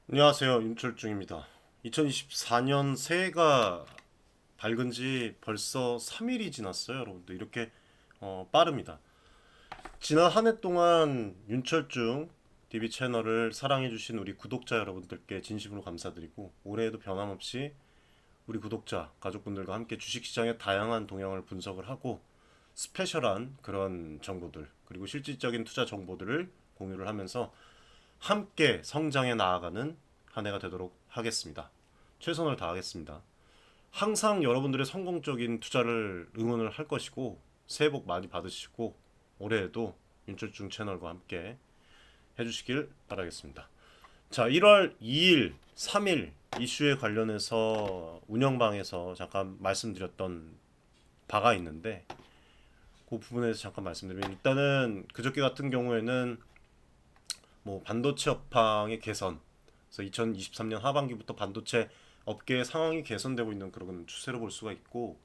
안녕하세요. 윤철중입니다. 2024년 새해가 밝은 지 벌써 3일이 지났어요, 여러분들. 이렇게 빠릅니다. 지난 한 해 동안 윤철중 TV 채널을 사랑해주신 우리 구독자 여러분들께 진심으로 감사드리고, 올해에도 변함없이 우리 구독자, 가족분들과 함께 주식시장의 다양한 동향을 분석을 하고, 스페셜한 그런 정보들, 그리고 실질적인 투자 정보들을 공유를 하면서 함께 성장해 나아가는 한 해가 되도록 하겠습니다. 최선을 다하겠습니다. 항상 여러분들의 성공적인 투자를 응원을 할 것이고, 새해 복 많이 받으시고 올해에도 윤철중 채널과 함께 해주시길 바라겠습니다. 자, 1월 2일, 3일 이슈에 관련해서 운영방에서 잠깐 말씀드렸던 바가 있는데, 그 부분에 대해서 잠깐 말씀드리면, 일단은 그저께 같은 경우에는 뭐 반도체 업황의 개선, 그래서 2023년 하반기부터 반도체 업계의 상황이 개선되고 있는 그런 추세로 볼 수가 있고,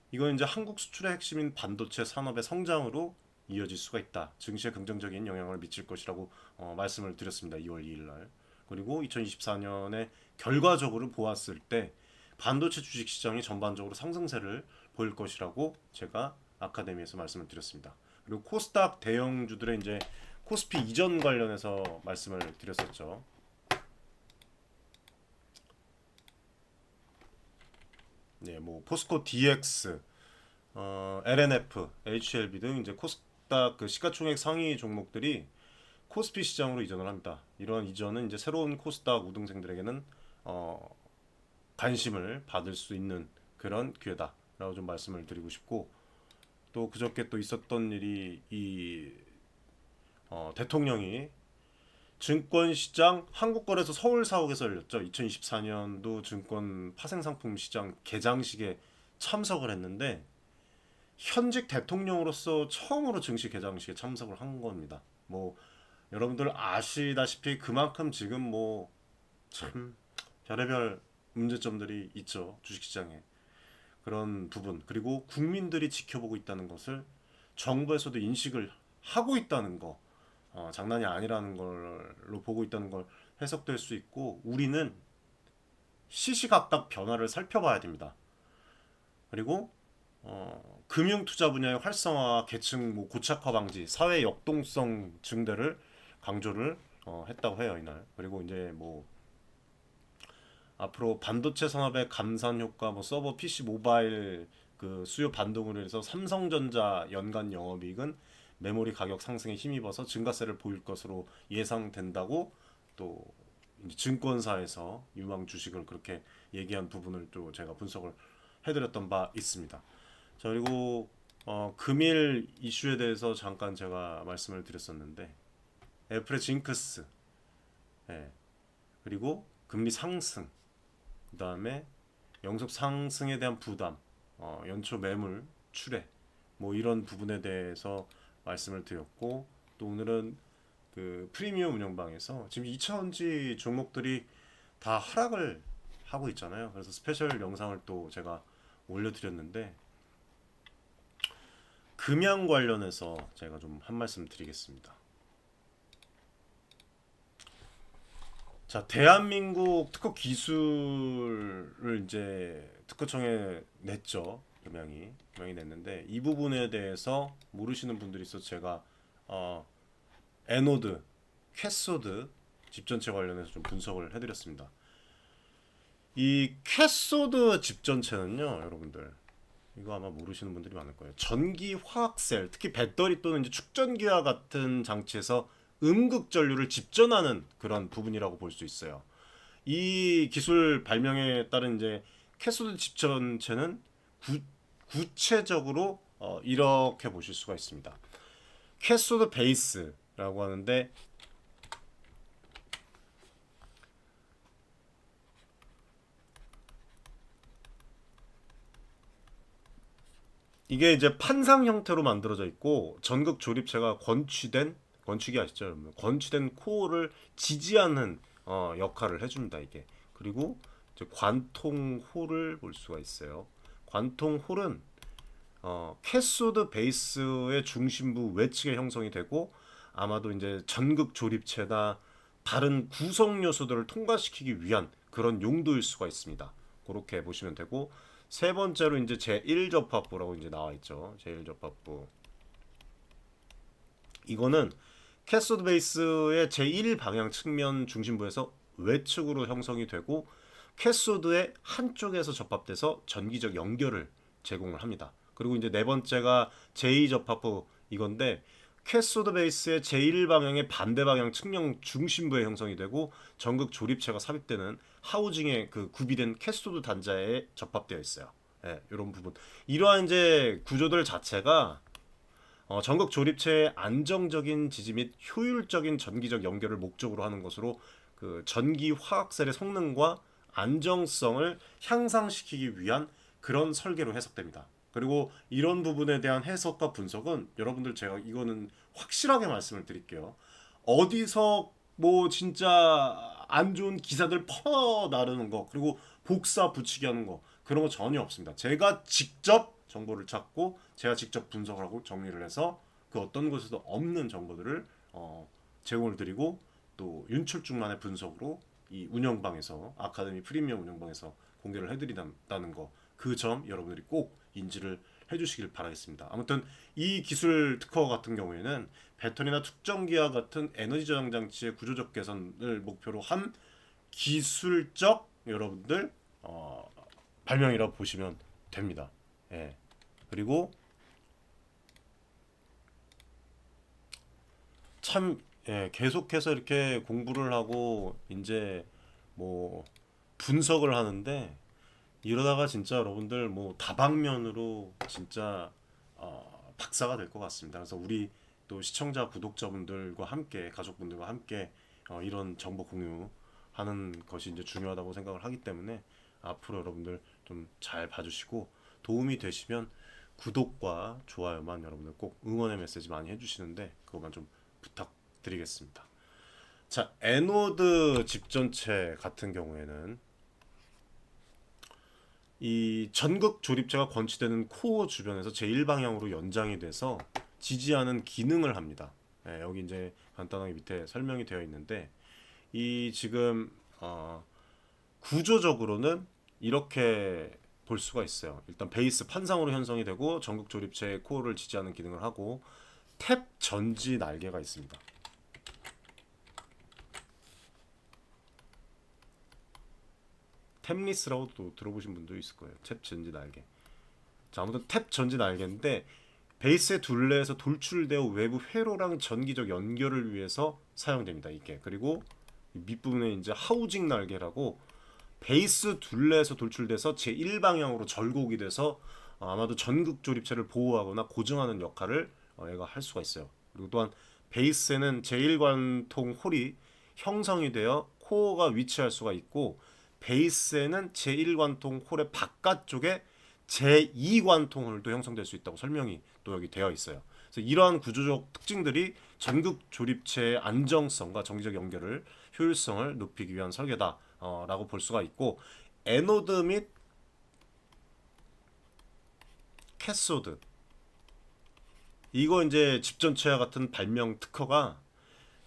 이건 이제 한국 수출의 핵심인 반도체 산업의 성장으로 이어질 수가 있다. 증시에 긍정적인 영향을 미칠 것이라고 말씀을 드렸습니다. 2월 2일 날. 그리고 2024년에 결과적으로 보았을 때 반도체 주식 시장이 전반적으로 상승세를 보일 것이라고 제가 아카데미에서 말씀을 드렸습니다. 그리고 코스닥 대형주들의 이제 코스피 이전 관련해서 말씀을 드렸었죠. 네, 뭐 포스코 DX, LNF, HLB 등 이제 코스닥 그 시가총액 상위 종목들이 코스피 시장으로 이전을 합니다. 이러한 이전은 이제 새로운 코스닥 우등생들에게는 어, 관심을 받을 수 있는 그런 기회다라고 좀 말씀을 드리고 싶고, 또 그저께 또 있었던 일이 대통령이 증권시장 한국거래소 서울 사옥에서 열렸죠. 2024년도 증권 파생상품 시장 개장식에 참석을 했는데, 현직 대통령으로서 처음으로 증시 개장식에 참석을 한 겁니다. 뭐 여러분들 아시다시피 그만큼 지금 뭐 참 별의별 문제점들이 있죠. 주식시장에. 그런 부분, 그리고 국민들이 지켜보고 있다는 것을 정부에서도 인식을 하고 있다는 거, 장난이 아니라는 걸로 보고 있다는 걸 해석될 수 있고, 우리는 시시각각 변화를 살펴봐야 됩니다. 그리고 금융 투자 분야의 활성화, 계층 뭐 고착화 방지, 사회 역동성 증대를 강조를 했다고 해요 이날. 그리고 이제 뭐 앞으로 반도체 산업의 감산 효과, 뭐 서버, PC, 모바일 그 수요 반등으로 해서 삼성전자 연간 영업이익은 메모리 가격 상승에 힘입어서 증가세를 보일 것으로 예상된다고, 또 이제 증권사에서 유망 주식을 그렇게 얘기한 부분을 또 제가 분석을 해드렸던 바 있습니다. 자, 그리고 금일 이슈에 대해서 잠깐 제가 말씀을 드렸었는데, 애플의 징크스, 예, 그리고 금리 상승, 그 다음에 영속 상승에 대한 부담, 연초 매물 출회, 뭐 이런 부분에 대해서 말씀을 드렸고, 또 오늘은 그 프리미엄 운영방에서 지금 2차원지 종목들이 다 하락을 하고 있잖아요. 그래서 스페셜 영상을 또 제가 올려드렸는데, 금양 관련해서 제가 좀 한 말씀 드리겠습니다. 자, 대한민국 특허 기술을 이제 특허청에 냈죠. 금양이 냈는데, 이 부분에 대해서 모르시는 분들이 있어서 제가 어, 에노드, 캐소드 집전체 관련해서 좀 분석을 해드렸습니다. 이 캐소드 집전체는요, 여러분들 이거 아마 모르시는 분들이 많을 거예요. 전기 화학셀, 특히 배터리 또는 이제 축전기와 같은 장치에서 음극 전류를 집전하는 그런 부분이라고 볼 수 있어요. 이 기술 발명에 따른 이제 캐소드 집전체는 구체적으로 이렇게 보실 수가 있습니다. 캐소드 베이스라고 하는데, 이게 이제 판상 형태로 만들어져 있고, 전극 조립체가 건축이 아시죠, 여러분? 건축된 코어를 지지하는 역할을 해줍니다 이게. 그리고 이제 관통홀을 볼 수가 있어요. 관통홀은 캐소드 베이스의 중심부 외측에 형성이 되고, 아마도 이제 전극 조립체나 다른 구성 요소들을 통과시키기 위한 그런 용도일 수가 있습니다. 그렇게 보시면 되고, 세 번째로 이제 제1접합부라고 이제 나와 있죠. 제1접합부. 이거는 캐소드 베이스의 제1 방향 측면 중심부에서 외측으로 형성이 되고 캐소드의 한쪽에서 접합돼서 전기적 연결을 제공을 합니다. 그리고 이제 네 번째가 제2 접합부 이건데 캐소드 베이스의 제1 방향의 반대 방향 측면 중심부에 형성이 되고 전극 조립체가 삽입되는 하우징에 그 구비된 캐소드 단자에 접합되어 있어요. 예, 이런 부분. 이러한 이제 구조들 자체가 전극 조립체의 안정적인 지지 및 효율적인 전기적 연결을 목적으로 하는 것으로 그 전기 화학셀의 성능과 안정성을 향상시키기 위한 그런 설계로 해석됩니다. 그리고 이런 부분에 대한 해석과 분석은 여러분들 제가 이거는 확실하게 말씀을 드릴게요. 어디서 뭐 진짜 안 좋은 기사들 퍼 나르는 거 그리고 복사 붙이기 하는 거 그런 거 전혀 없습니다. 제가 직접 정보를 찾고 제가 직접 분석을 하고 정리를 해서 그 어떤 곳에도 없는 정보들을 제공을 드리고 또 윤철중만의 분석으로 이 운영방에서 아카데미 프리미엄 운영방에서 공개를 해드린다는 거 그 점 여러분들이 꼭 인지를 해주시길 바라겠습니다. 아무튼 이 기술 특허 같은 경우에는 배터리나 특전기와 같은 에너지 저장 장치의 구조적 개선을 목표로 한 기술적 여러분들 발명이라고 보시면 됩니다. 예. 그리고 참 계속해서 이렇게 공부를 하고 이제 뭐 분석을 하는데 이러다가 진짜 여러분들 뭐 다방면으로 진짜 박사가 될 것 같습니다. 그래서 우리 또 시청자 구독자분들과 함께 가족분들과 함께 이런 정보 공유하는 것이 이제 중요하다고 생각을 하기 때문에 앞으로 여러분들 좀 잘 봐주시고 도움이 되시면 구독과 좋아요만 여러분들 꼭 응원의 메시지 많이 해주시는데 그것만 좀 부탁드리겠습니다. 자, 에노드 집전체 같은 경우에는 이 전극 조립체가 건치되는 코어 주변에서 제1방향으로 연장이 돼서 지지하는 기능을 합니다. 여기 이제 간단하게 밑에 설명이 되어 있는데 이 지금 구조적으로는 이렇게 볼 수가 있어요. 일단 베이스 판상으로 형성이 되고 전극 조립체의 코어를 지지하는 기능을 하고 탭 전지 날개가 있습니다. 탭리스라고 또 들어보신 분도 있을 거예요. 탭 전지 날개. 자, 아무튼 탭 전지 날개인데 베이스의 둘레에서 돌출되어 외부 회로랑 전기적 연결을 위해서 사용됩니다. 이게 그리고 밑부분에 이제 하우징 날개라고 베이스 둘레에서 돌출돼서 제1방향으로 절곡이 돼서 아마도 전극 조립체를 보호하거나 고정하는 역할을 얘가 할 수가 있어요. 그리고 또한 베이스에는 제1관통 홀이 형성이 되어 코어가 위치할 수가 있고 베이스에는 제1관통 홀의 바깥쪽에 제2관통 홀도 형성될 수 있다고 설명이 또 여기 되어 있어요. 그래서 이러한 구조적 특징들이 전극 조립체의 안정성과 정기적 연결을 효율성을 높이기 위한 설계다 라고 볼 수가 있고 에노드 및 캐소드 이거 이제 집전체와 같은 발명 특허가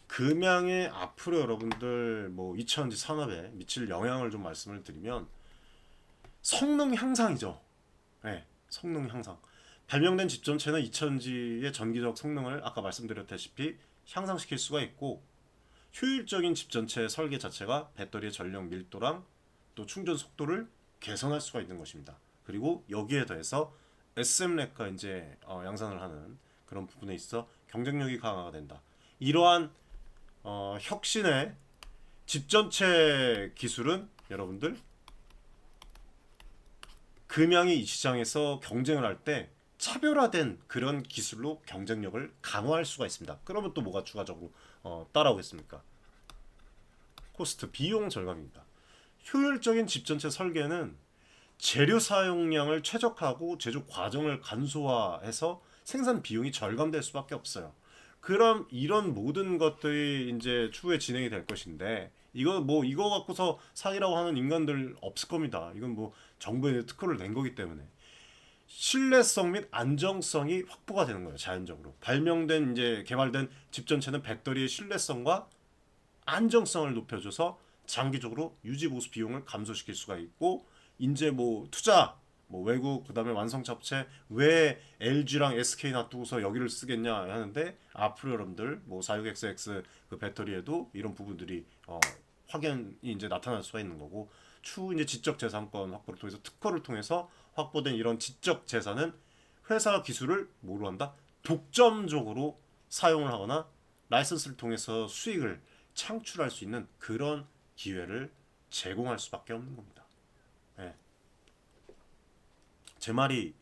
금양의 앞으로 여러분들 뭐 2000지 산업에 미칠 영향을 좀 말씀을 드리면 성능 향상이죠. 네, 성능 향상. 발명된 집전체는 2000G의 전기적 성능을 아까 말씀드렸다시피 향상시킬 수가 있고 효율적인 집전체 설계 자체가 배터리의 전력 밀도랑 또 충전 속도를 개선할 수가 있는 것입니다. 그리고 여기에 더해서 SM렉과 이제 양산을 하는 그런 부분에 있어 경쟁력이 강화가 된다. 이러한 혁신의 집전체 기술은 여러분들 금양이 이 시장에서 경쟁을 할 때 차별화된 그런 기술로 경쟁력을 강화할 수가 있습니다. 그러면 또 뭐가 추가적으로 따라오겠습니까? 코스트, 비용 절감입니다. 효율적인 집전체 설계는 재료 사용량을 최적화하고 제조 과정을 간소화해서 생산 비용이 절감될 수밖에 없어요. 그럼 이런 모든 것들이 이제 추후에 진행이 될 것인데 이거 갖고서 사기라고 하는 인간들 없을 겁니다. 이건 뭐 정부에 특허를 낸 거기 때문에 신뢰성 및 안정성이 확보가 되는 거예요. 자연적으로 발명된 이제 개발된 집전체는 배터리의 신뢰성과 안정성을 높여줘서 장기적으로 유지 보수 비용을 감소시킬 수가 있고, 이제 뭐 투자, 뭐 외국, 그다음에 완성차 업체, 왜 LG랑 SK 놔두고서 여기를 쓰겠냐 하는데, 앞으로 여러분들 뭐 46XX 그 배터리에도 이런 부분들이 확연히 이제 나타날 수가 있는 거고, 추후 이제 지적 재산권 확보를 통해서 특허를 통해서 확보된 이런 지적 재산은 회사 기술을 뭐로 한다? 독점적으로 사용을 하거나 라이선스를 통해서 수익을 창출할 수 있는 그런 기회를 제공할 수밖에 없는 겁니다. 예. 제 말이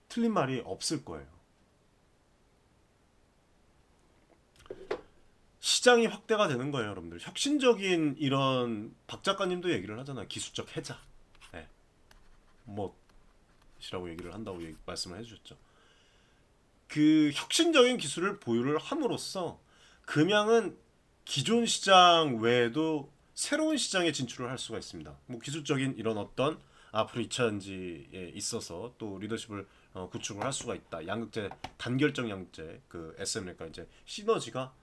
틀린 말이 없을 거예요. 시장이 확대가 되는 거예요, 여러분들. 혁신적인 이런 박 작가님도 얘기를 하잖아요. 기술적 해자. 예. 뭐이라고 얘기를 한다고 말씀을 해주셨죠. 그 혁신적인 기술을 보유를 함으로써 금양은 기존 시장 외에도 새로운 시장에 진출을 할 수가 있습니다. 뭐 기술적인 이런 어떤 앞으로 2차전지에 있어서 또 리더십을 구축을 할 수가 있다. 양극재 단결적 양극재 그 SM과 이제 시너지가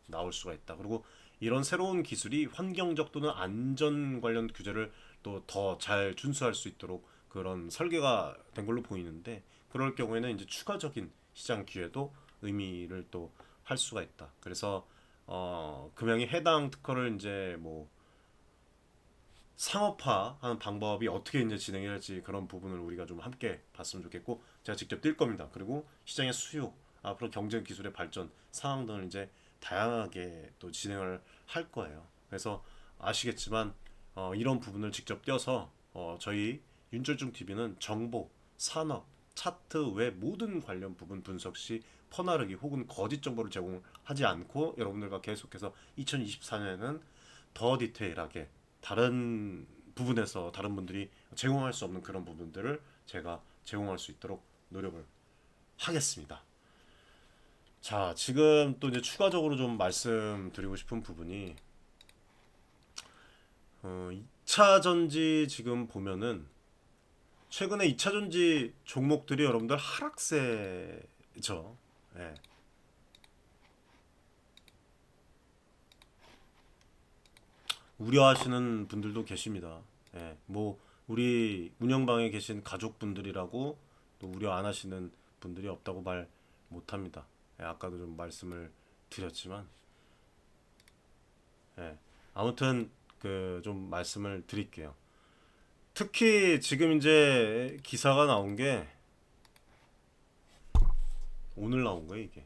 나올 수가 있다. 그리고 이런 새로운 기술이 환경적 또는 안전 관련 규제를 또 더 잘 준수할 수 있도록 그런 설계가 된 걸로 보이는데, 그럴 경우에는 이제 추가적인 시장 기회도 의미를 또 할 수가 있다. 그래서 금양이 해당 특허를 이제 뭐 상업화하는 방법이 어떻게 이제 진행이 할지 그런 부분을 우리가 좀 함께 봤으면 좋겠고, 제가 직접 뛸 겁니다. 그리고 시장의 수요, 앞으로 경쟁 기술의 발전 상황 등을 이제 다양하게 또 진행을 할 거예요. 그래서 아시겠지만 이런 부분을 직접 띄어서 저희 윤철중 TV는 정보, 산업, 차트 외 모든 관련 부분 분석 시 퍼나르기 혹은 거짓 정보를 제공하지 않고, 여러분들과 계속해서 2024년에는 더 디테일하게 다른 부분에서 다른 분들이 제공할 수 없는 그런 부분들을 제가 제공할 수 있도록 노력을 하겠습니다. 자, 지금 또 이제 추가적으로 좀 말씀드리고 싶은 부분이 2차 전지 지금 보면은 최근에 2차 전지 종목들이 여러분들 하락세죠. 예. 우려하시는 분들도 계십니다. 예. 뭐 우리 운영방에 계신 가족분들이라고 또 우려 안 하시는 분들이 없다고 말 못합니다. 예. 아까도 좀 말씀을 드렸지만, 예. 아무튼 그 좀 말씀을 드릴게요. 특히 지금 이제 기사가 나온 게 오늘 나온 거예요, 이게.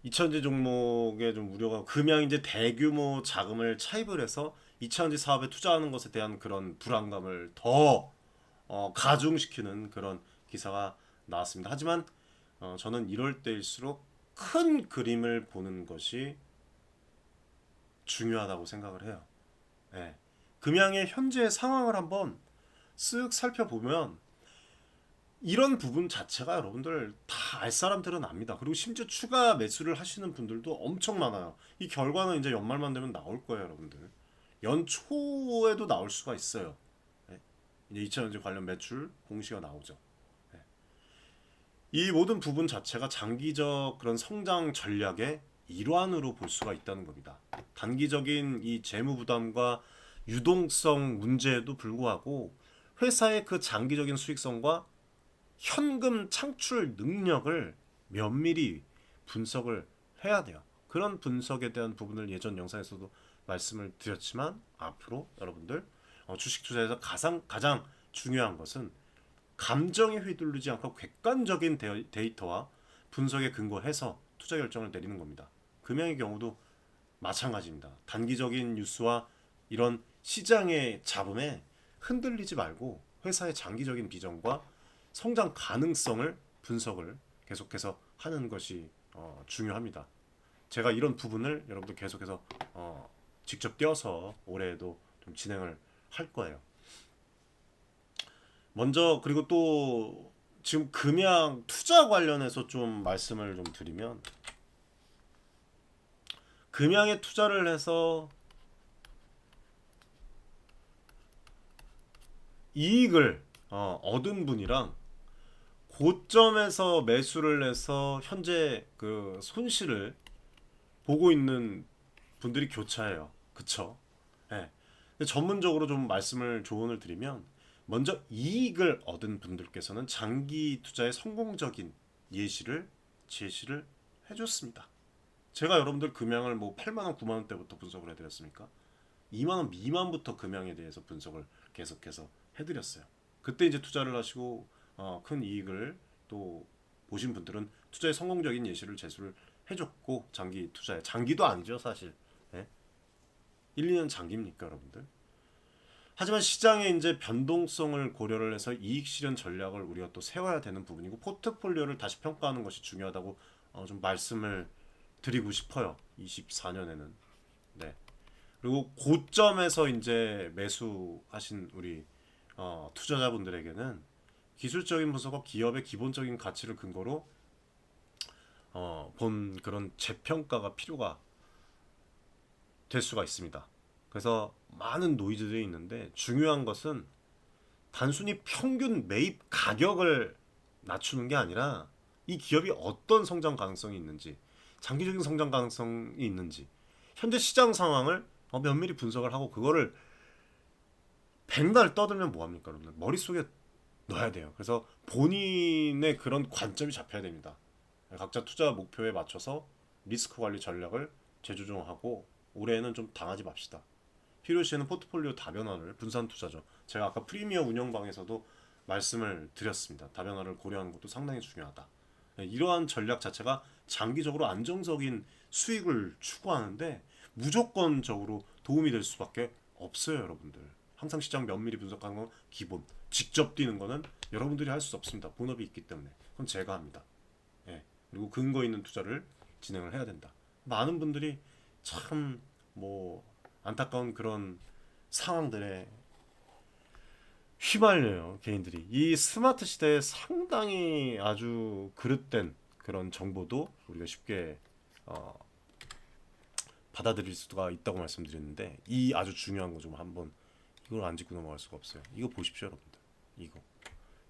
이차전지 종목에 좀 우려가, 금양 이제 대규모 자금을 차입을 해서 이차전지 사업에 투자하는 것에 대한 그런 불안감을 더 가중시키는 그런 기사가 나왔습니다. 하지만 저는 이럴 때일수록 큰 그림을 보는 것이 중요하다고 생각을 해요. 예. 금양의 현재 상황을 한번 쓱 살펴보면 이런 부분 자체가 여러분들 다 알 사람들은 압니다. 그리고 심지어 추가 매수를 하시는 분들도 엄청 많아요. 이 결과는 이제 연말만 되면 나올 거예요, 여러분들. 연초에도 나올 수가 있어요. 네. 이제 2차전지 관련 매출 공시가 나오죠. 네. 이 모든 부분 자체가 장기적 그런 성장 전략의 일환으로 볼 수가 있다는 겁니다. 단기적인 이 재무 부담과 유동성 문제에도 불구하고 회사의 그 장기적인 수익성과 현금 창출 능력을 면밀히 분석을 해야 돼요. 그런 분석에 대한 부분을 예전 영상에서도 말씀을 드렸지만, 앞으로 여러분들 주식 투자에서 가장 중요한 것은 감정에 휘둘리지 않고 객관적인 데이터와 분석에 근거해서 투자 결정을 내리는 겁니다. 금양의 경우도 마찬가지입니다. 단기적인 뉴스와 이런 시장의 잡음에 흔들리지 말고 회사의 장기적인 비전과 성장 가능성을 분석을 계속해서 하는 것이 중요합니다. 제가 이런 부분을 여러분들 계속해서 직접 띄어서 올해에도 좀 진행을 할 거예요. 먼저, 그리고 또 지금 금양 투자 관련해서 좀 말씀을 좀 드리면, 금양에 투자를 해서 이익을 얻은 분이랑 고점에서 매수를 해서 현재 그 손실을 보고 있는 분들이 교차해요. 그쵸? 예. 근데 전문적으로 좀 조언을 드리면 먼저 이익을 얻은 분들께서는 장기 투자의 성공적인 예시를 제시를 해줬습니다. 제가 여러분들 금양을 뭐 8만 원, 9만 원대부터 분석을 해드렸습니까? 2만 원 미만부터 금양에 대해서 분석을 계속해서 해드렸어요. 그때 이제 투자를 하시고 큰 이익을 또 보신 분들은 투자의 성공적인 예시를 제시를 해줬고 장기 투자에 장기도 아니죠 사실. 예? 1, 2년 장기입니까 여러분들? 하지만 시장의 이제 변동성을 고려를 해서 이익 실현 전략을 우리가 또 세워야 되는 부분이고 포트폴리오를 다시 평가하는 것이 중요하다고 좀 말씀을 드리고 싶어요. 24년에는. 네. 그리고 고점에서 이제 매수하신 우리 투자자분들에게는 기술적인 분석과 기업의 기본적인 가치를 근거로 본 그런 재평가가 필요가 될 수가 있습니다. 그래서 많은 노이즈들이 있는데 중요한 것은 단순히 평균 매입 가격을 낮추는 게 아니라 이 기업이 어떤 성장 가능성이 있는지, 장기적인 성장 가능성이 있는지, 현재 시장 상황을 면밀히 분석을 하고 그거를 백날 떠들면 뭐합니까, 여러분들? 머릿속에 넣어야 돼요. 그래서 본인의 그런 관점이 잡혀야 됩니다. 각자 투자 목표에 맞춰서 리스크 관리 전략을 재조정하고 올해는 좀 당하지 맙시다. 필요시에는 포트폴리오 다변화를 분산 투자죠. 제가 아까 프리미어 운영방에서도 말씀을 드렸습니다. 다변화를 고려하는 것도 상당히 중요하다. 이러한 전략 자체가 장기적으로 안정적인 수익을 추구하는데 무조건적으로 도움이 될 수밖에 없어요, 여러분들. 항상 시장 면밀히 분석하는 건 기본. 직접 뛰는 거는 여러분들이 할 수 없습니다. 본업이 있기 때문에. 그건 제가 합니다. 예. 그리고 근거 있는 투자를 진행을 해야 된다. 많은 분들이 참 뭐 안타까운 그런 상황들에 휘말려요, 개인들이. 이 스마트 시대에 상당히 아주 그릇된 그런 정보도 우리가 쉽게 어, 받아들일 수가 있다고 말씀드렸는데 이 아주 중요한 거 좀 한번 이걸 안 짚고 넘어갈 수가 없어요. 이거 보십시오, 여러분들. 이거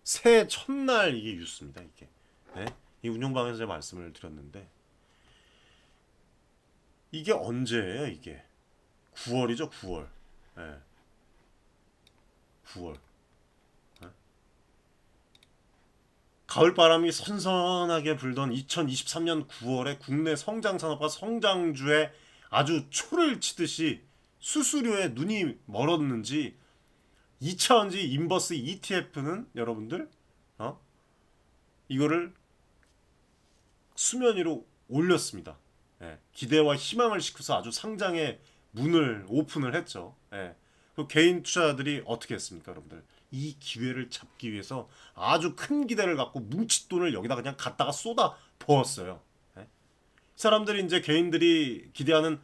새해 첫날 이게 뉴스입니다. 이게 네? 이 운영방에서 제가 말씀을 드렸는데 이게 언제예요? 이게 9월이죠, 9월. 네, 9월. 가을바람이 선선하게 불던 2023년 9월에 국내 성장산업과 성장주에 아주 초를 치듯이 수수료에 눈이 멀었는지 2차원지 인버스 ETF는 여러분들 이거를 수면 위로 올렸습니다. 예, 기대와 희망을 싣고서 아주 상장의 문을 오픈을 했죠. 예, 그 개인 투자자들이 어떻게 했습니까, 여러분들? 이 기회를 잡기 위해서 아주 큰 기대를 갖고 뭉칫돈을 여기다 그냥 갖다가 쏟아 부었어요. 예? 사람들이 이제 개인들이 기대하는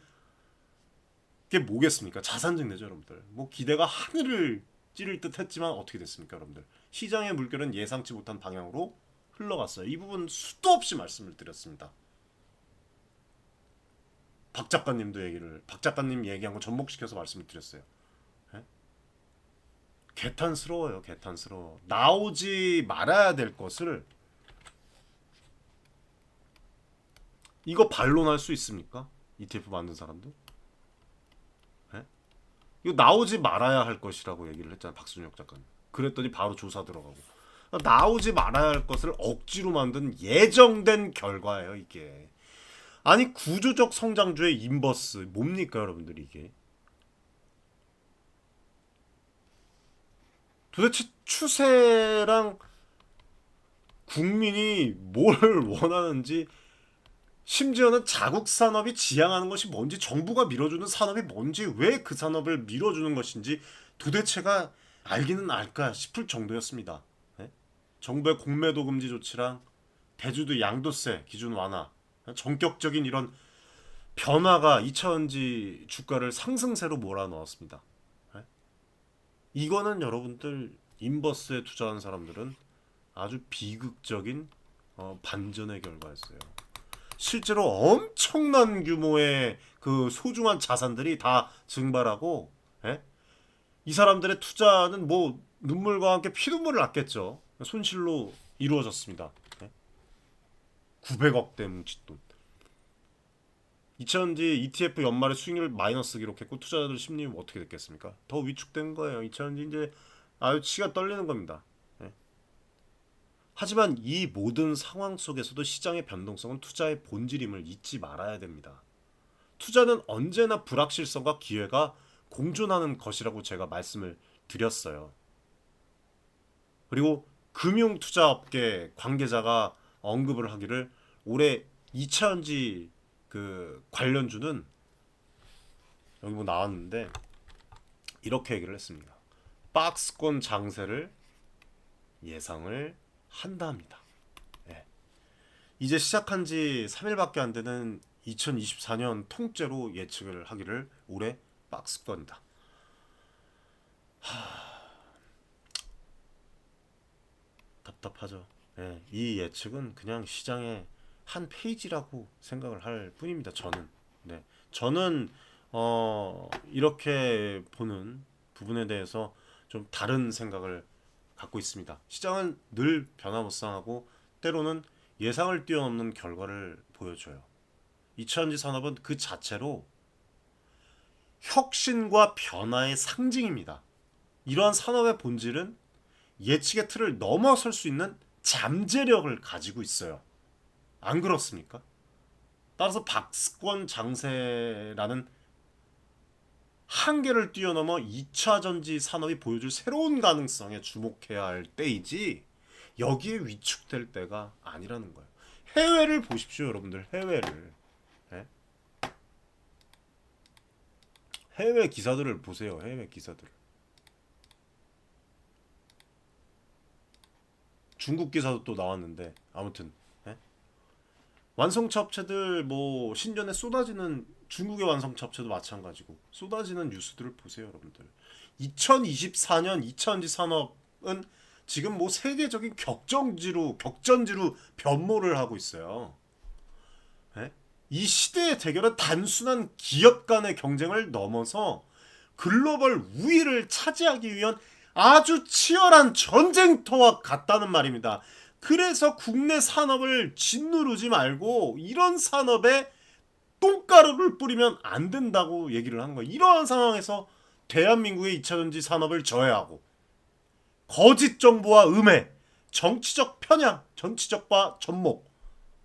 게 뭐겠습니까? 자산 증대죠, 여러분들. 뭐 기대가 하늘을 찌를 듯 했지만 어떻게 됐습니까, 여러분들? 시장의 물결은 예상치 못한 방향으로 흘러갔어요. 이 부분 수도 없이 말씀을 드렸습니다. 박 작가님 얘기한 거 접목시켜서 말씀을 드렸어요. 예? 개탄스러워요, 개탄스러워. 나오지 말아야 될 것을 이거 반론할 수 있습니까? ETF 만든 사람들? 예? 이거 나오지 말아야 할 것이라고 얘기를 했잖아요, 박순혁 작가님. 그랬더니 바로 조사 들어가고. 나오지 말아야 할 것을 억지로 만든 예정된 결과예요, 이게. 아니 구조적 성장주의 인버스 뭡니까 여러분들 이게? 도대체 추세랑 국민이 뭘 원하는지 심지어는 자국 산업이 지향하는 것이 뭔지 정부가 밀어주는 산업이 뭔지 왜 그 산업을 밀어주는 것인지 도대체가 알기는 알까 싶을 정도였습니다. 네? 정부의 공매도 금지 조치랑 대주도 양도세 기준 완화 전격적인 이런 변화가 2차원지 주가를 상승세로 몰아넣었습니다. 네? 이거는 여러분들 인버스에 투자한 사람들은 아주 비극적인 반전의 결과였어요. 실제로 엄청난 규모의 그 소중한 자산들이 다 증발하고 예? 이 사람들의 투자는 뭐 눈물과 함께 피눈물을 놨겠죠. 손실로 이루어졌습니다. 예? 900억대 뭉칫돈. 이차전지 ETF 연말에 수익률 마이너스 기록했고 투자자들 심리는 어떻게 됐겠습니까? 더 위축된 거예요. 이차전지 이제 아유 치가 떨리는 겁니다. 예. 하지만 이 모든 상황 속에서도 시장의 변동성은 투자의 본질임을 잊지 말아야 됩니다. 투자는 언제나 불확실성과 기회가 공존하는 것이라고 제가 말씀을 드렸어요. 그리고 금융투자업계 관계자가 언급을 하기를 올해 2차전지 그 관련주는 여기 뭐 나왔는데 이렇게 얘기를 했습니다. 박스권 장세를 예상을 한다 합니다. 예. 이제 시작한 지 3일밖에 안 되는 2024년 통째로 예측을 하기를 올해 박스권이다. 답답하죠. 예, 이 예측은 그냥 시장의 한 페이지라고 생각을 할 뿐입니다. 저는. 네, 저는 이렇게 보는 부분에 대해서 좀 다른 생각을 갖고 있습니다. 시장은 늘 변화무쌍하고 때로는 예상을 뛰어넘는 결과를 보여줘요. 이차전지 산업은 그 자체로 혁신과 변화의 상징입니다. 이러한 산업의 본질은 예측의 틀을 넘어설 수 있는 잠재력을 가지고 있어요. 안 그렇습니까? 따라서 박스권 장세라는 한계를 뛰어넘어 2차 전지 산업이 보여줄 새로운 가능성에 주목해야 할 때이지 여기에 위축될 때가 아니라는 거예요. 해외를 보십시오, 여러분들. 해외를. 예? 해외 기사들을 보세요. 해외 기사들. 중국 기사도 또 나왔는데 아무튼 예? 완성차 업체들 뭐 신전에 쏟아지는 중국의 완성차 업체도 마찬가지고 쏟아지는 뉴스들을 보세요, 여러분들. 2024년 2차전지 산업은 지금 뭐 세계적인 격전지로 변모를 하고 있어요. 예? 이 시대의 대결은 단순한 기업 간의 경쟁을 넘어서 글로벌 우위를 차지하기 위한 아주 치열한 전쟁터와 같다는 말입니다. 그래서 국내 산업을 짓누르지 말고 이런 산업에 똥가루를 뿌리면 안 된다고 얘기를 한 거예요. 이러한 상황에서 대한민국의 2차전지 산업을 저해하고 거짓 정보와 음해, 정치적 편향, 정치적과 접목,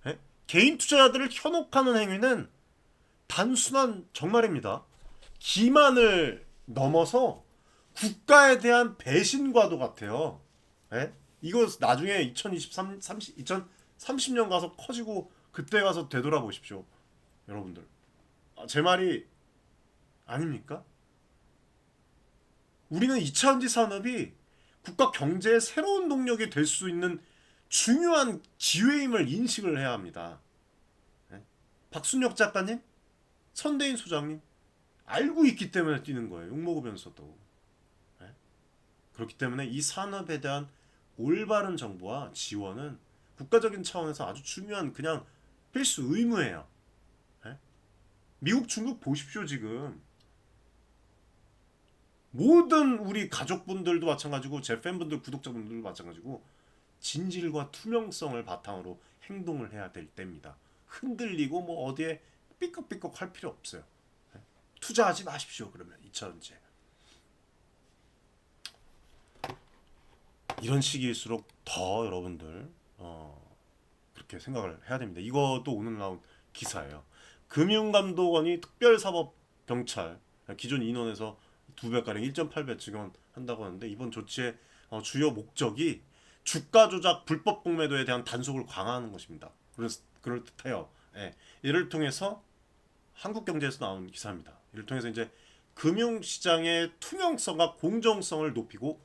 예? 개인 투자자들을 현혹하는 행위는 단순한 정말입니다. 기만을 넘어서 국가에 대한 배신과도 같아요. 예? 이거 나중에 2030년 가서 커지고 그때 가서 되돌아보십시오. 여러분들. 제 말이 아닙니까? 우리는 2차전지 산업이 국가 경제의 새로운 동력이 될 수 있는 중요한 기회임을 인식을 해야 합니다. 예? 박순혁 작가님, 선대인 소장님 알고 있기 때문에 뛰는 거예요. 욕먹으면서도. 예? 그렇기 때문에 이 산업에 대한 올바른 정보와 지원은 국가적인 차원에서 아주 중요한 그냥 필수 의무예요. 예? 미국, 중국 보십시오 지금. 모든 우리 가족분들도 마찬가지고 제 팬분들, 구독자분들도 마찬가지고 진실과 투명성을 바탕으로 행동을 해야 될 때입니다. 흔들리고 뭐 어디에 삐걱삐걱 할 필요 없어요. 예? 투자하지 마십시오. 그러면 2차전지에. 이런 시기일수록 더 여러분들 그렇게 생각을 해야 됩니다. 이것도 오늘 나온 기사예요. 금융감독원이 특별사법경찰 기존 인원에서 2배가량 1.8배 증언한다고 하는데 이번 조치의 주요 목적이 주가 조작 불법 공매도에 대한 단속을 강화하는 것입니다. 그럴 듯해요. 예. 이를 통해서 한국경제에서 나온 기사입니다. 이를 통해서 이제 금융시장의 투명성과 공정성을 높이고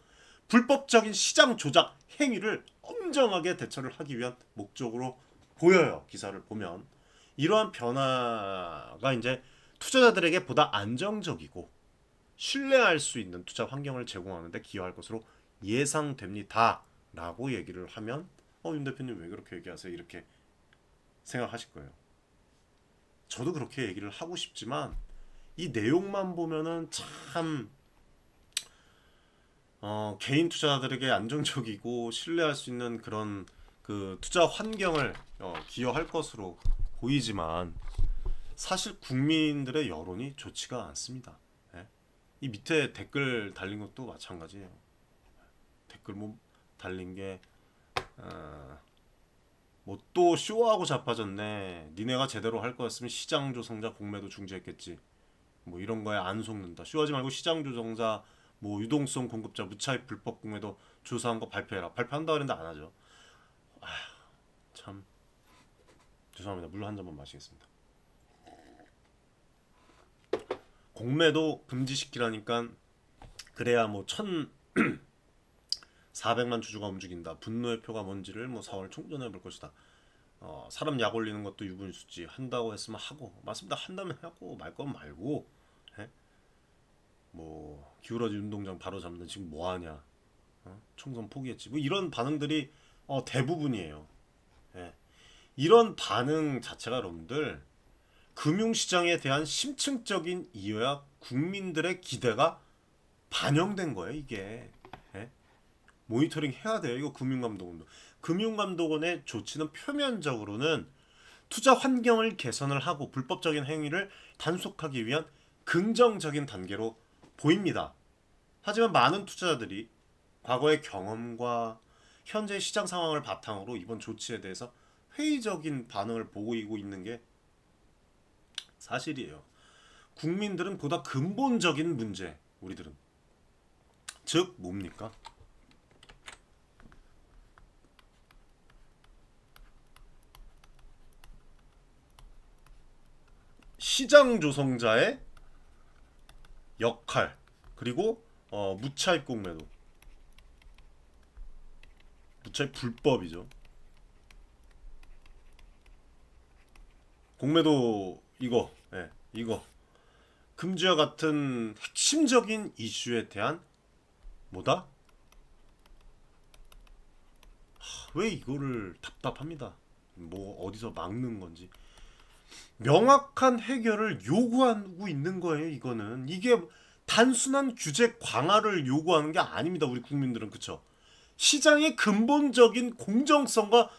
불법적인 시장 조작 행위를 엄정하게 대처를 하기 위한 목적으로 보여요. 기사를 보면 이러한 변화가 이제 투자자들에게 보다 안정적이고 신뢰할 수 있는 투자 환경을 제공하는 데 기여할 것으로 예상됩니다라고 얘기를 하면 윤 대표님 왜 그렇게 얘기하세요? 이렇게 생각하실 거예요. 저도 그렇게 얘기를 하고 싶지만 이 내용만 보면은 참 개인 투자자들에게 안정적이고 신뢰할 수 있는 그런 그 투자 환경을 기여할 것으로 보이지만 사실 국민들의 여론이 좋지가 않습니다. 예? 이 밑에 댓글 달린 것도 마찬가지예요. 댓글 뭐 달린 게 뭐 또 쇼하고 자빠졌네. 니네가 제대로 할 거였으면 시장 조성자 공매도 중지했겠지. 뭐 이런 거에 안 속는다. 쇼하지 말고 시장 조성자 뭐 유동성 공급자 무차입 불법 공매도 조사한 거 발표해라. 발표한다 그랬는데 안 하죠. 참 죄송합니다. 물 한 잔만 마시겠습니다. 공매도 금지시키라니까 그래야 뭐 1,400만 주주가 움직인다. 분노의 표가 뭔지를 뭐 4월 총전해 볼 것이다. 사람 약 올리는 것도 유분수지. 한다고 했으면 하고 맞습니다. 한다면 하고 말 건 말고 예? 뭐 기울어진 운동장 바로 잡는 지금 뭐 하냐. 총선 포기했지. 뭐 이런 반응들이 대부분이에요. 예. 이런 반응 자체가 여러분들 금융시장에 대한 심층적인 이해와 국민들의 기대가 반영된 거예요, 이게. 예? 모니터링 해야 돼요, 이거 금융감독원도. 금융감독원의 조치는 표면적으로는 투자 환경을 개선을 하고 불법적인 행위를 단속하기 위한 긍정적인 단계로 보입니다. 하지만 많은 투자자들이 과거의 경험과 현재 시장 상황을 바탕으로 이번 조치에 대해서 회의적인 반응을 보이고 있는 게 사실이에요. 국민들은 보다 근본적인 문제, 우리들은 즉 뭡니까? 시장 조성자의 역할 그리고 무차입 공매도, 무차입 불법이죠. 공매도 이거, 예, 이거 금지와 같은 핵심적인 이슈에 대한 뭐다? 왜 이거를 답답합니다. 뭐 어디서 막는 건지 명확한 해결을 요구하고 있는 거예요. 이거는 이게 단순한 규제 강화를 요구하는 게 아닙니다. 우리 국민들은 그쵸? 시장의 근본적인 공정성과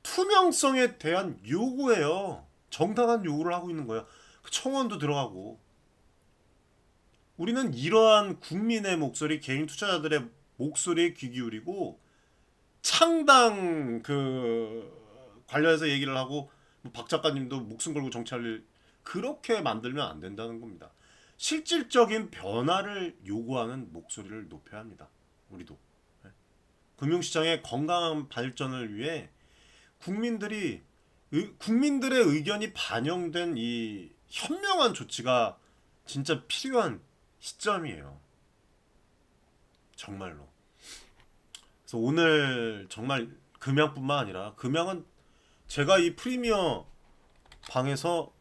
투명성에 대한 요구예요. 정당한 요구를 하고 있는 거예요. 청원도 들어가고 우리는 이러한 국민의 목소리, 개인 투자자들의 목소리에 귀 기울이고 창당 관련해서 얘기를 하고 뭐박 작가님도 목숨 걸고 정치할 일 그렇게 만들면 안 된다는 겁니다. 실질적인 변화를 요구하는 목소리를 높여야 합니다. 우리도 금융시장의 건강한 발전을 위해 국민들이 국민들의 의견이 반영된 이 현명한 조치가 진짜 필요한 시점이에요. 정말로. 그래서 오늘 정말 금양뿐만 아니라 금양은 제가 이 프리미어 방에서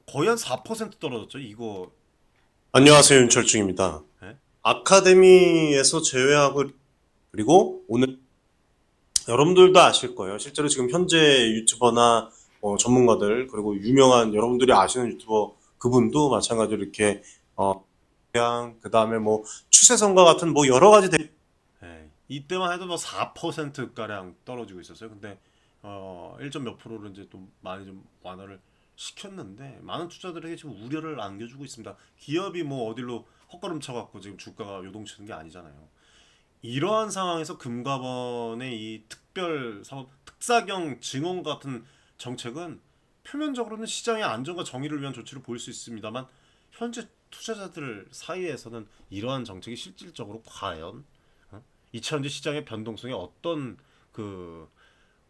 거의 한 4% 떨어졌죠. 이거. 안녕하세요, 윤철중입니다. 네? 아카데미에서 제외하고 그리고 오늘 여러분들도 아실 거예요. 실제로 지금 현재 유튜버나 전문가들 그리고 유명한 여러분들이 아시는 유튜버 그분도 마찬가지로 이렇게 그냥 그 다음에 뭐 추세선과 같은 뭐 여러 가지 네, 이때만 해도 뭐 4% 가량 떨어지고 있었어요. 근데 1점 몇 프로를 이제 또 많이 좀 완화를 시켰는데 많은 투자들에게 지금 우려를 안겨주고 있습니다. 기업이 뭐 어디로 헛걸음 쳐갖고 지금 주가가 요동치는 게 아니잖아요. 이러한 상황에서 금감원의 이 특별 사업 특사경 증원 같은 정책은 표면적으로는 시장의 안정과 정의를 위한 조치를 보일 수 있습니다만 현재 투자자들 사이에서는 이러한 정책이 실질적으로 과연 2차전지 시장의 변동성에 어떤 그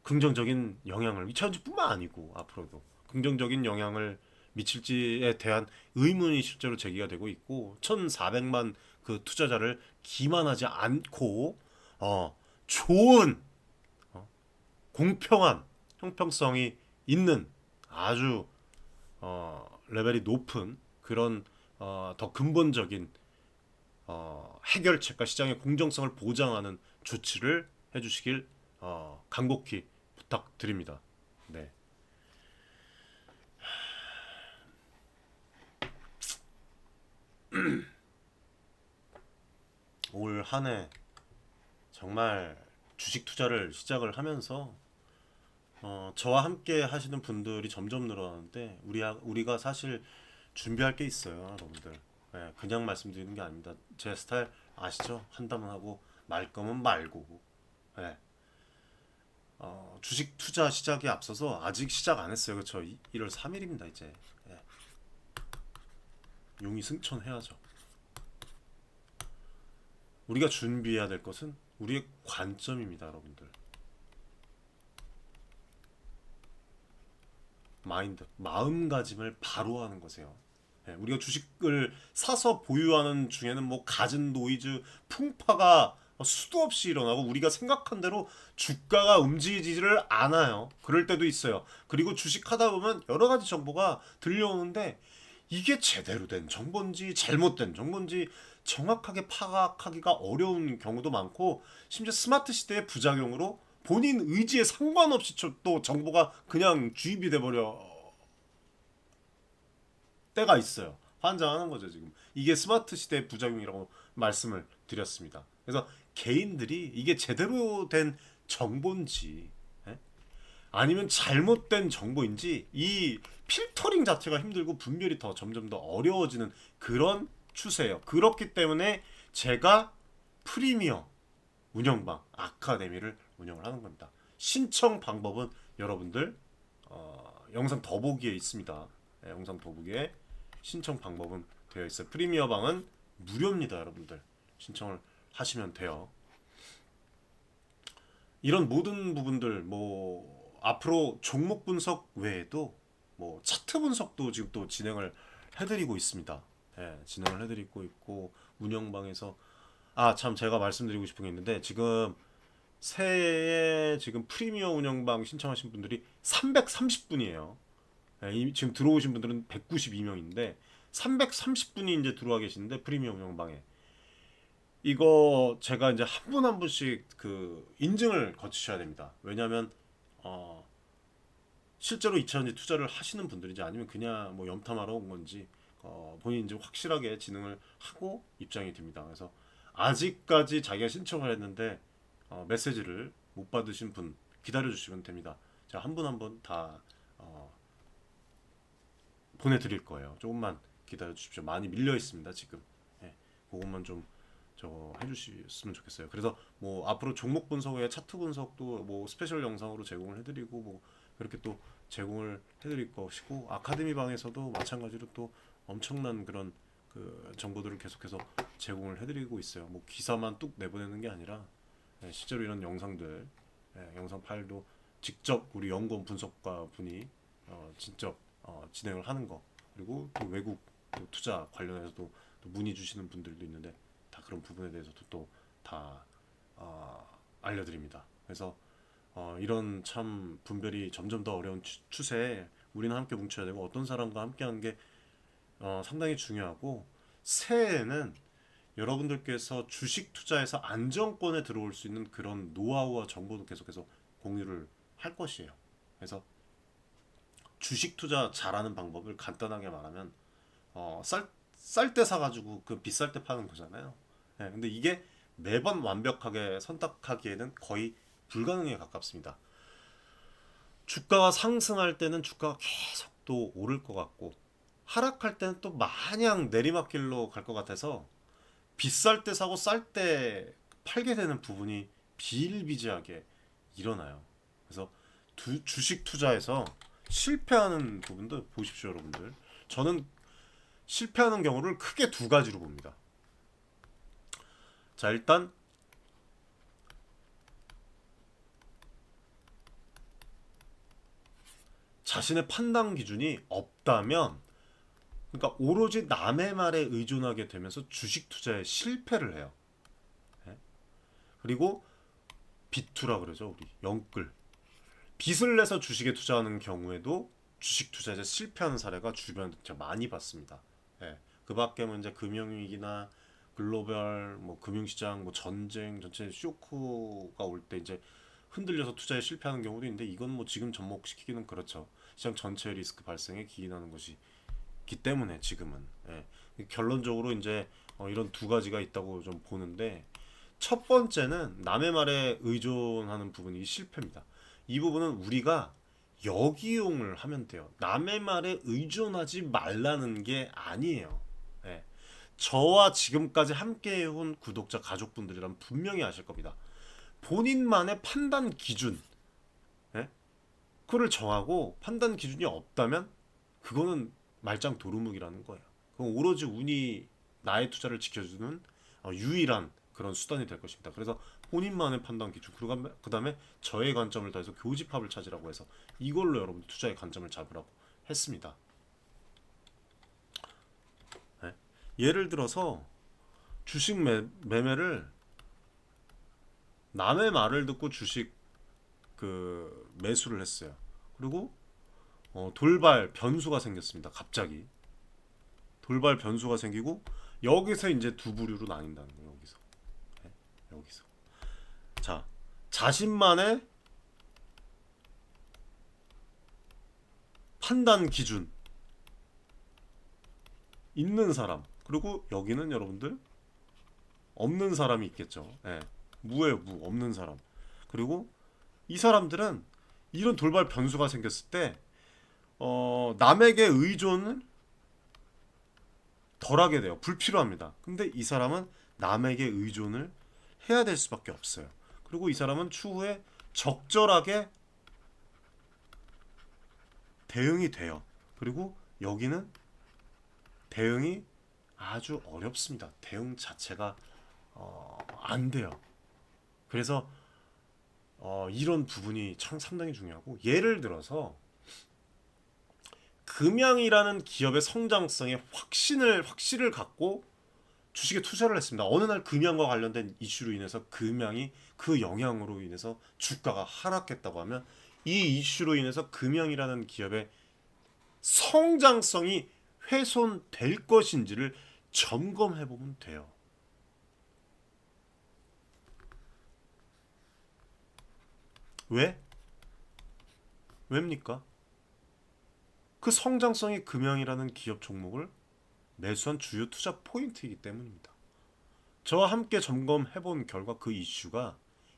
긍정적인 영향을 2차전지뿐만 아니고 앞으로도 긍정적인 영향을 미칠지에 대한 의문이 실제로 제기가 되고 있고 1,400만 그 투자자를 기만하지 않고 좋은 공평한 형평성이 있는 아주 레벨이 높은 그런 더 근본적인 해결책과 시장의 공정성을 보장하는 조치를 해주시길 간곡히 부탁드립니다. 네. 올 한 해 정말 주식 투자를 시작을 하면서 저와 함께 하시는 분들이 점점 늘어나는데 우리가 사실 준비할 게 있어요, 여러분들. 예, 그냥 말씀드리는 게 아닙니다. 제 스타일 아시죠? 한다면 하고 말 거면 말고. 예, 주식 투자 시작에 앞서서 아직 시작 안 했어요. 그렇죠? 1월 3일입니다, 이제. 예, 용이 승천해야죠. 우리가 준비해야 될 것은 우리의 관점입니다, 여러분들. 마인드, 마음가짐을 바로 하는 거세요. 예, 우리가 주식을 사서 보유하는 중에는 뭐 갖은 노이즈, 풍파가 수도 없이 일어나고 우리가 생각한 대로 주가가 움직이지를 않아요. 그럴 때도 있어요. 그리고 주식하다 보면 여러 가지 정보가 들려오는데 이게 제대로 된 정보인지 잘못된 정보인지 정확하게 파악하기가 어려운 경우도 많고, 심지어 스마트 시대의 부작용으로 본인 의지에 상관없이 또 정보가 그냥 주입이 돼버려 때가 있어요. 환장하는 거죠, 지금. 이게 스마트 시대의 부작용이라고 말씀을 드렸습니다. 그래서 개인들이 이게 제대로 된 정보인지, 예? 아니면 잘못된 정보인지 이 필터링 자체가 힘들고 분별이 더 점점 더 어려워지는 그런 추세예요. 그렇기 때문에 제가 프리미어 운영방 아카데미를 운영을 하는 겁니다. 신청 방법은 여러분들 영상 더보기에 있습니다. 네, 영상 더보기에 신청 방법은 되어 있어요. 프리미어 방은 무료입니다, 여러분들. 신청을 하시면 돼요. 이런 모든 부분들 뭐 앞으로 종목 분석 외에도 뭐 차트 분석도 지금 또 진행을 해드리고 있습니다. 예, 진행을 해드리고 있고 운영방에서 참 제가 말씀드리고 싶은 게 있는데, 지금 새해 지금 프리미어 운영방 신청하신 분들이 330분이에요. 지금 들어오신 분들은 192명인데 330분이 이제 들어와 계시는데, 프리미어 운영방에 이거 제가 이제 한 분 한 분씩 그 인증을 거치셔야 됩니다. 왜냐하면 어 실제로 2차전지 투자를 하시는 분들인지 아니면 그냥 뭐 염탐하러 온 건지 본인이 이제 확실하게 진행을 하고 입장이 됩니다. 그래서 아직까지 자기가 신청을 했는데 메시지를 못 받으신 분 기다려 주시면 됩니다. 제가 한 분 한 분 다 보내드릴 거예요. 조금만 기다려 주십시오. 많이 밀려 있습니다, 지금. 예, 그것만 좀 저거 해주셨으면 좋겠어요. 그래서 뭐 앞으로 종목 분석 외에 차트 분석도 뭐 스페셜 영상으로 제공을 해드리고 뭐 그렇게 또 제공을 해드릴 것이고, 아카데미 방에서도 마찬가지로 또 엄청난 그런 그 정보들을 계속해서 제공을 해드리고 있어요. 뭐 기사만 뚝 내보내는 게 아니라 실제로 이런 영상들, 영상 파일도 직접 우리 연구원 분석가 분이 직접 진행을 하는 거, 그리고 또 외국 또 투자 관련해서도 또 문의 주시는 분들도 있는데 다 그런 부분에 대해서도 또 다 알려드립니다. 그래서 이런 참 분별이 점점 더 어려운 추세에 우리는 함께 뭉쳐야 되고, 어떤 사람과 함께하는 게 상당히 중요하고, 새해에는 여러분들께서 주식 투자에서 안정권에 들어올 수 있는 그런 노하우와 정보도 계속해서 공유를 할 것이에요. 그래서 주식 투자 잘하는 방법을 간단하게 말하면 쌀 때 사가지고 그 비쌀 때 파는 거잖아요. 근데 이게 매번 완벽하게 선택하기에는 거의 불가능에 가깝습니다. 주가가 상승할 때는 주가가 계속 또 오를 것 같고, 하락할 때는 또 마냥 내리막길로 갈 것 같아서 비쌀 때 사고 쌀 때 팔게 되는 부분이 비일비재하게 일어나요. 그래서 주식 투자에서 실패하는 부분도 보십시오, 여러분들. 저는 실패하는 경우를 크게 두 가지로 봅니다. 자, 일단 자신의 판단 기준이 없다면, 그러니까 오로지 남의 말에 의존하게 되면서 주식 투자에 실패를 해요. 예? 그리고 비투라 그러죠, 우리 영끌. 빚을 내서 주식에 투자하는 경우에도 주식 투자에서 실패하는 사례가 주변에 진짜 많이 봤습니다. 예. 그 밖에 뭐 이제 금융위기나 글로벌 뭐 금융시장 뭐 전쟁 전체 쇼크가 올 때 이제 흔들려서 투자에 실패하는 경우도 있는데, 이건 뭐 지금 접목시키기는 그렇죠. 시장 전체의 리스크 발생에 기인하는 것이기 때문에 지금은, 결론적으로 이제 이런 두 가지가 있다고 좀 보는데, 첫 번째는 남의 말에 의존하는 부분이 실패입니다. 이 부분은 우리가 역이용을 하면 돼요. 남의 말에 의존하지 말라는 게 아니에요. 예. 저와 지금까지 함께 해온 구독자 가족분들이란 분명히 아실 겁니다. 본인만의 판단 기준, 예? 그거를 정하고 판단 기준이 없다면 그거는 말짱 도루묵이라는 거예요. 그건 오로지 운이 나의 투자를 지켜주는 유일한 그런 수단이 될 것입니다. 그래서 본인만의 판단 기준, 그 다음에 저의 관점을 더해서 교집합을 찾으라고 해서 이걸로 여러분 투자의 관점을 잡으라고 했습니다. 네? 예를 들어서 주식 매매를 남의 말을 듣고 주식 그 매수를 했어요. 그리고 돌발 변수가 생겼습니다. 갑자기 돌발 변수가 생기고 여기서 이제 두 부류로 나뉜다는 거예요. 여기서 네? 여기서 자 자신만의 판단 기준 있는 사람, 그리고 여기는 여러분들 없는 사람이 있겠죠. 예. 무예요, 무. 없는 사람. 그리고 이 사람들은 이런 돌발 변수가 생겼을 때 남에게 의존을 덜하게 돼요. 불필요합니다. 근데 이 사람은 남에게 의존을 해야 될 수밖에 없어요. 그리고 이 사람은 추후에 적절하게 대응이 돼요. 그리고 여기는 대응이 아주 어렵습니다. 대응 자체가 안 돼요. 그래서 이런 부분이 참 상당히 중요하고, 예를 들어서 금양이라는 기업의 성장성에 확신을 갖고 주식에 투자를 했습니다. 어느 날 금양과 관련된 이슈로 인해서 금양이 그 영향으로 인해서 주가가 하락했다고 하면 이 이슈로 인해서 금양이라는 기업의 성장성이 훼손될 것인지를 점검해 보면 돼요. 왜? 왜입니까? 그 성장성이 금양이라는 기업 종목을 매수한 주요 투자 포인트이기 때문입니다. 저와 함께 점검해 본 결과 그 이슈가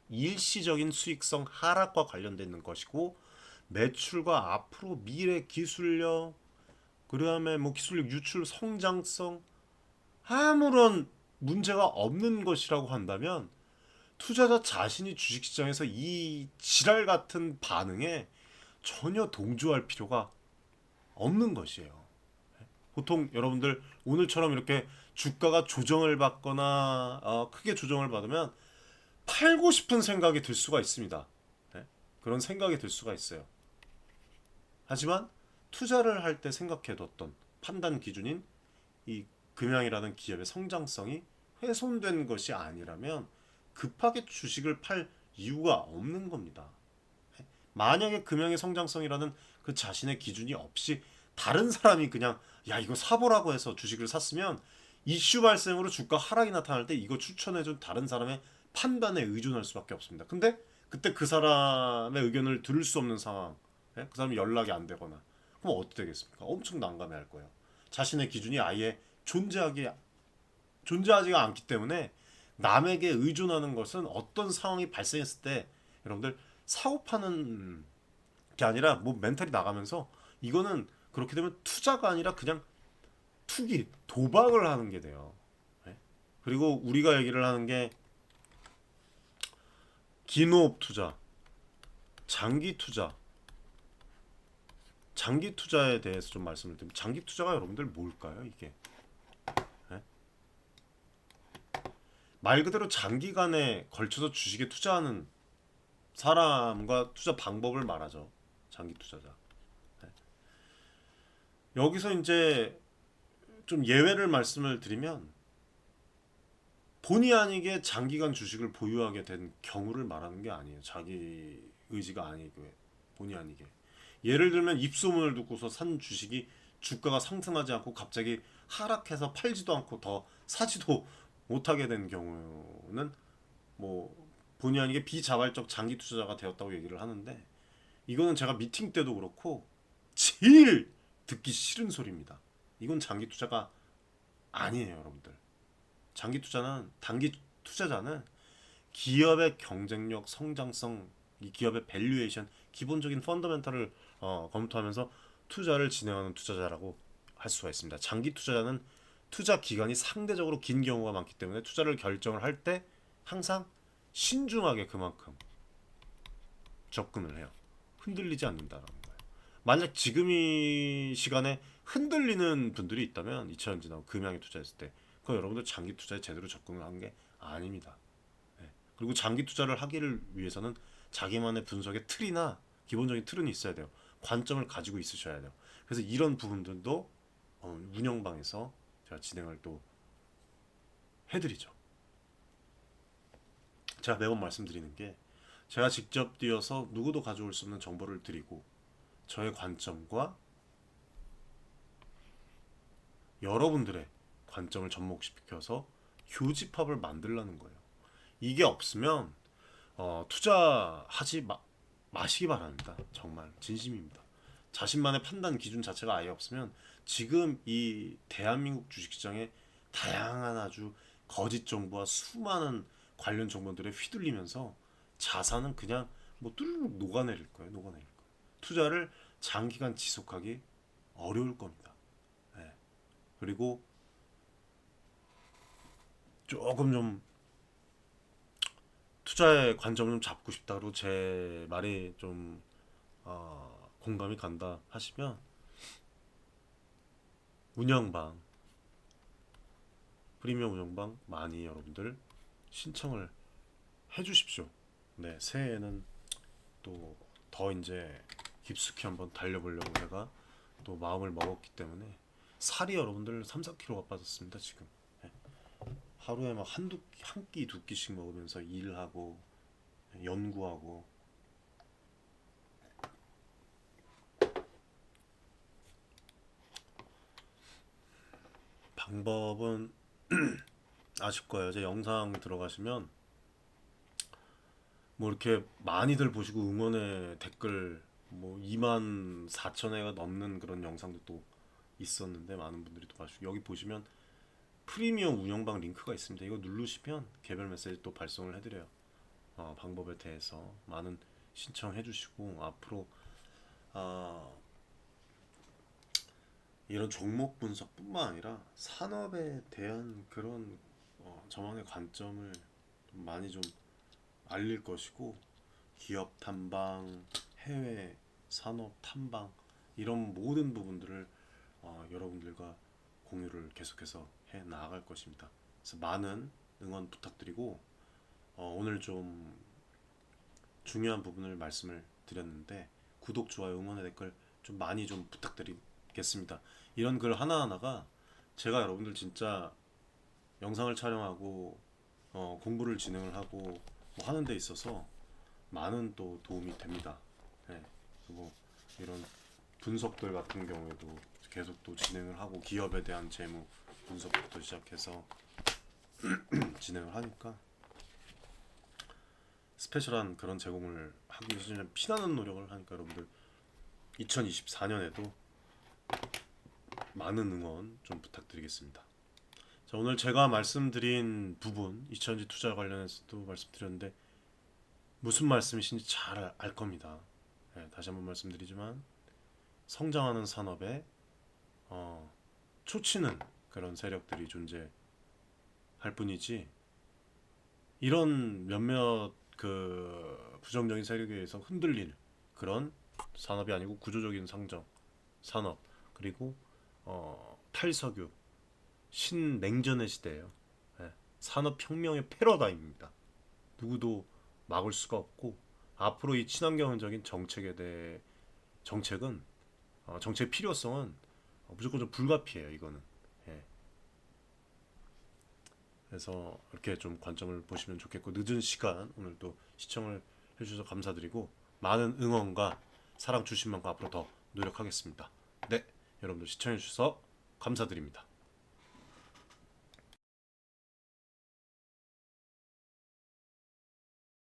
일시적인 수익성 하락과 관련되는 것이고, 매출과 앞으로 미래 기술력, 그다음에 뭐 기술력 유출 성장성 아무런 문제가 없는 것이라고 한다면 투자자 자신이 주식시장에서 이 지랄 같은 반응에 전혀 동조할 필요가 없는 것이에요. 보통 여러분들 오늘처럼 이렇게 주가가 조정을 받거나 크게 조정을 받으면 팔고 싶은 생각이 들 수가 있습니다. 네? 그런 생각이 들 수가 있어요. 하지만 투자를 할 때 생각해뒀던 판단 기준인 이 금양이라는 기업의 성장성이 훼손된 것이 아니라면 급하게 주식을 팔 이유가 없는 겁니다. 만약에 금양의 성장성이라는 그 자신의 기준이 없이 다른 사람이 그냥 야 이거 사보라고 해서 주식을 샀으면 이슈 발생으로 주가 하락이 나타날 때 이거 추천해준 다른 사람의 판단에 의존할 수밖에 없습니다. 근데 그때 그 사람의 의견을 들을 수 없는 상황, 그 사람이 연락이 안 되거나 그럼 어떻게 되겠습니까? 엄청 난감해할 거예요. 자신의 기준이 아예 존재하지가 않기 때문에 남에게 의존하는 것은 어떤 상황이 발생했을 때 여러분들 사고 파는 게 아니라 뭐 멘탈이 나가면서 이거는 그렇게 되면 투자가 아니라 그냥 투기, 도박을 하는 게 돼요. 네? 그리고 우리가 얘기를 하는 게 기노업 투자, 장기 투자, 장기 투자에 대해서 좀 말씀을 드리면 장기 투자가 여러분들 뭘까요? 이게 네? 말 그대로 장기간에 걸쳐서 주식에 투자하는 사람과 투자 방법을 말하죠. 장기 투자자. 네. 여기서 이제 좀 예외를 말씀을 드리면 본의 아니게 장기간 주식을 보유하게 된 경우를 말하는 게 아니에요. 자기 의지가 아니고 본의 아니게. 예를 들면 입소문을 듣고서 산 주식이 주가가 상승하지 않고 갑자기 하락해서 팔지도 않고 더 사지도 못하게 된 경우는 뭐 본의 아니게 비자발적 장기 투자자가 되었다고 얘기를 하는데, 이거는 제가 미팅 때도 그렇고 제일 듣기 싫은 소리입니다. 이건 장기 투자가 아니에요, 여러분들. 장기 투자는 단기 투자자는 기업의 경쟁력, 성장성, 이 기업의 밸류에이션 기본적인 펀더멘탈을 검토하면서 투자를 진행하는 투자자라고 할 수가 있습니다. 장기 투자자는 투자 기간이 상대적으로 긴 경우가 많기 때문에 투자를 결정을 할 때 항상 신중하게 그만큼 접근을 해요. 흔들리지 않는다라는 거예요. 만약 지금 이 시간에 흔들리는 분들이 있다면 2000년 지나고 금양에 투자했을 때 그건 여러분들 장기 투자에 제대로 접근을 한 게 아닙니다. 네. 그리고 장기 투자를 하기를 위해서는 자기만의 분석의 틀이나 기본적인 틀은 있어야 돼요. 관점을 가지고 있으셔야 돼요. 그래서 이런 부분들도 운영방에서 제가 진행을 또 해드리죠. 제가 매번 말씀드리는 게 제가 직접 뛰어서 누구도 가져올 수 없는 정보를 드리고 저의 관점과 여러분들의 관점을 접목시켜서 교집합을 만들라는 거예요. 이게 없으면 투자하지 마시기 바랍니다. 정말 진심입니다. 자신만의 판단 기준 자체가 아예 없으면 지금 이 대한민국 주식시장에 다양한 아주 거짓 정보와 수많은 관련 정보들에 휘둘리면서 자산은 그냥 뭐 뚜루룩 녹아내릴 거예요. 녹아내릴 거예요. 투자를 장기간 지속하기 어려울 겁니다. 네. 그리고 조금 좀 투자의 관점을 좀 잡고 싶다고 제 말이 좀 공감이 간다 하시면 운영방 프리미엄 운영방 많이 여러분들 신청을 해주십시오. 네, 새해에는 또 더 이제 깊숙이 한번 달려보려고 제가 또 마음을 먹었기 때문에 살이 여러분들 3, 4kg가 빠졌습니다 지금. 네. 하루에 막 한 끼, 두 끼씩 먹으면서 일하고 연구하고 방법은 아실 거예요. 제 영상 들어가시면 뭐 이렇게 많이들 보시고 응원의 댓글 뭐 2만 4천 회가 넘는 그런 영상도 또 있었는데 많은 분들이 또 봐주시고 여기 보시면 프리미엄 운영방 링크가 있습니다. 이거 누르시면 개별 메시지 또 발송을 해드려요. 방법에 대해서 많은 신청해 주시고 앞으로 어, 이런 종목 분석뿐만 아니라 산업에 대한 그런 저만의 관점을 좀 많이 좀 알릴 것이고 기업 탐방, 해외 산업 탐방 이런 모든 부분들을 여러분들과 공유를 계속해서 해 나갈 것입니다. 그래서 많은 응원 부탁드리고 오늘 좀 중요한 부분을 말씀을 드렸는데 구독, 좋아요, 응원의 댓글 좀 많이 좀 부탁드리겠습니다. 이런 글 하나하나가 제가 여러분들 진짜 영상을 촬영하고 공부를 진행을 하고 뭐 하는 데 있어서 많은 또 도움이 됩니다. 네. 그리고 이런 분석들 같은 경우에도 계속 또 진행을 하고 기업에 대한 재무 분석부터 시작해서 진행을 하니까 스페셜한 그런 제공을 하기 위해서 피나는 노력을 하니까 여러분들 2024년에도 많은 응원 좀 부탁드리겠습니다. 자, 오늘 제가 말씀드린 부분 이천지 투자 관련해서도 말씀드렸는데 무슨 말씀이신지 잘 알 겁니다. 네, 다시 한번 말씀드리지만 성장하는 산업에 초치는 그런 세력들이 존재할 뿐이지 이런 몇몇 그 부정적인 세력에 의해서 흔들릴 그런 산업이 아니고 구조적인 상정 산업 그리고 탈석유 신냉전의 시대예요. 예, 산업혁명의 패러다임입니다. 누구도 막을 수가 없고 앞으로 이 친환경적인 정책에 대해 정책은 정책 필요성은 무조건 좀 불가피해요. 이거는. 예. 그래서 이렇게 좀 관점을 보시면 좋겠고 늦은 시간 오늘 또 시청을 해주셔서 감사드리고 많은 응원과 사랑 주신 만큼 앞으로 더 노력하겠습니다. 네, 여러분들 시청해주셔서 감사드립니다.